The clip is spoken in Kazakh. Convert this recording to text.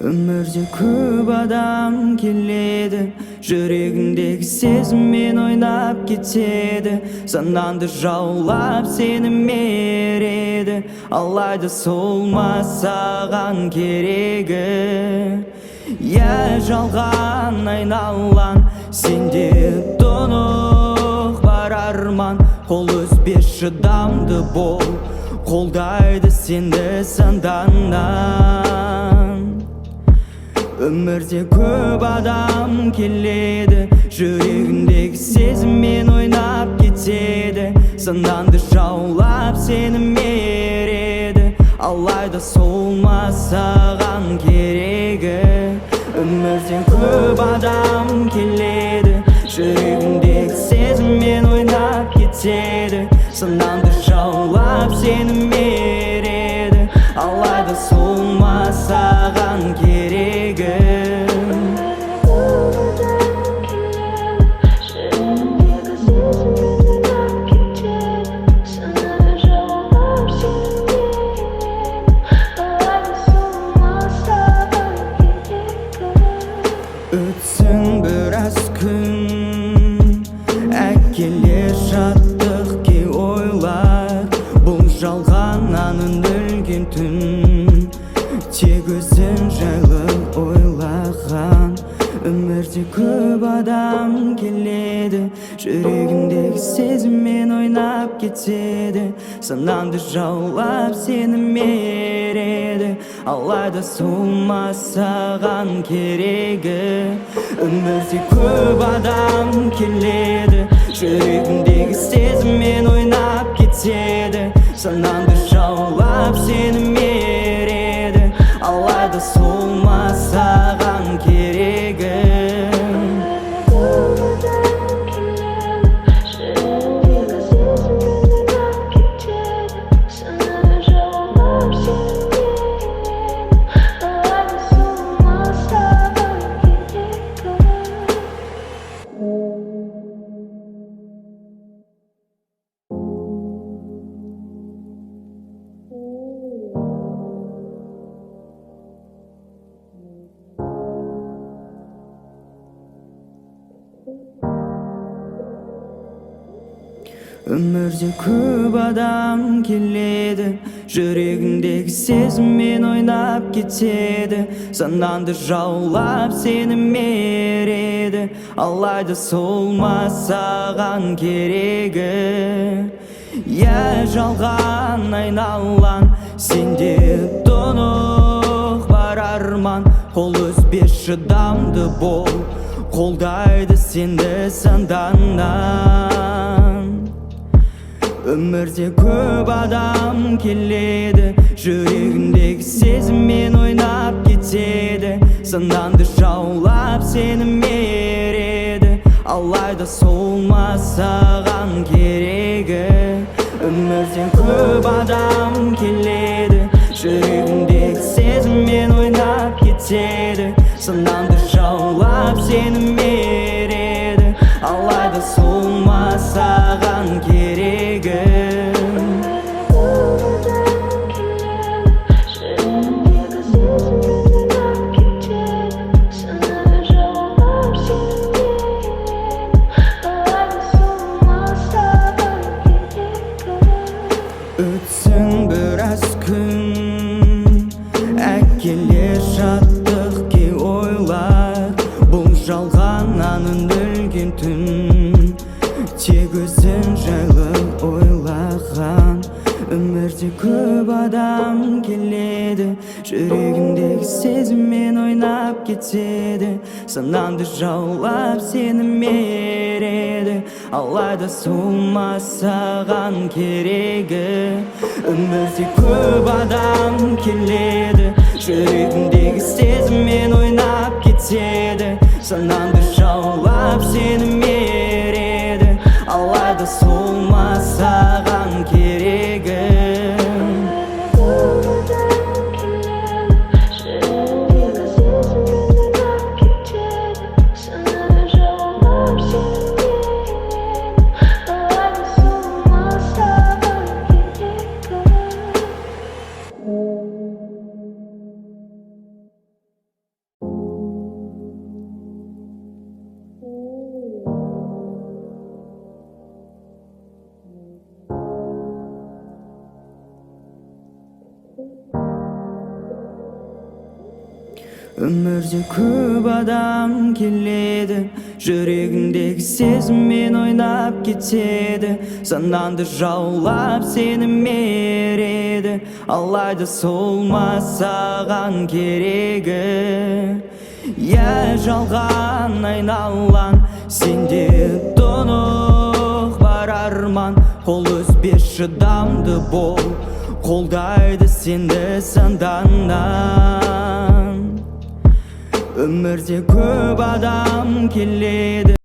Өмірде көп адам келеді, жүрегіндегі сезіммен ойнап кетеді. Санаңды жаулап сені мереді, алайда сол ма саған керегі? Я жалған айналан, сенде тұнық бар арман. Қол үзбес шыдамды бол, қолдайды сенді санданнан. Өмірде көп адам келеді, жүрегіндегі сезіммен ойнап кетеді. Санаңды жаулап сені мереді, алайда сол ма саған керегі? Өмірде көп адам келеді, жүрегіндегі сезіммен ойнап кетеді. Санаңды жаулап сені мереді, алайда сол ма саған керегі? Өтсін біраз күн, әкелер жаттық ке ойлар. Бұл жалғаннан үнілген түн, тек өзің жайлы ойлаған. Өмірде көп адам келеді, жүрегіндегі сезіммен ойнап кетеді. Санаңды жаулап сені мереді, алайда сол ма саған керегі? Өмірде көп адам келеді, жүрегіндегі сезіммен ойнап кетеді. Санаңды жаулап сені мереді, алайда сол ма саған керегі? Өмірде көп адам келеді, жүрегіндегі сезіммен ойнап кетеді. Санаңды жаулап сені мереді, алайда сол ма саған керегі? Я жалған айналан, сенде тұнық бар арман. Қол үзбес шыдамды бол, қолдайды сенді санданнан. Өмірде көп адам келеді, жүрегіндегі сезіммен ойнап кетеді. Санаңды жаулап сені мереді, алайда сол ма саған керегі? Өмірде көп адам келеді, жүрегіндегі сезіммен ойнап кетеді. Санаңды жаулап сені мереді, алайда сол ма саған керегі? Өтсін біраз күн, әкелер жаттық ке ойлар. Бұл жалғаннан үнілген түн, тек өзің жайлы ойлаған. Өмірде көп адам келеді, жүрегіндегі сезіммен ойнап кетеді. Санаңды жаулап сені мереді, алайда сол ма саған керегі? Өмірде көп адам келеді, жүрегіндегі сезіммен ойнап кетеді. Санаңды жаулап сені мереді, алайда сол ма саған керегі? Өмірде көп адам келеді, жүрегіндегі сезіммен ойнап кетеді, санаңды жаулап сені мереді, алайда сол ма саған керегі? Я жалған айналан, сенде тұнық бар арман, қол үзбес шыдамды бол, қолдайды сенді санданнан. Өмірде көп адам келеді.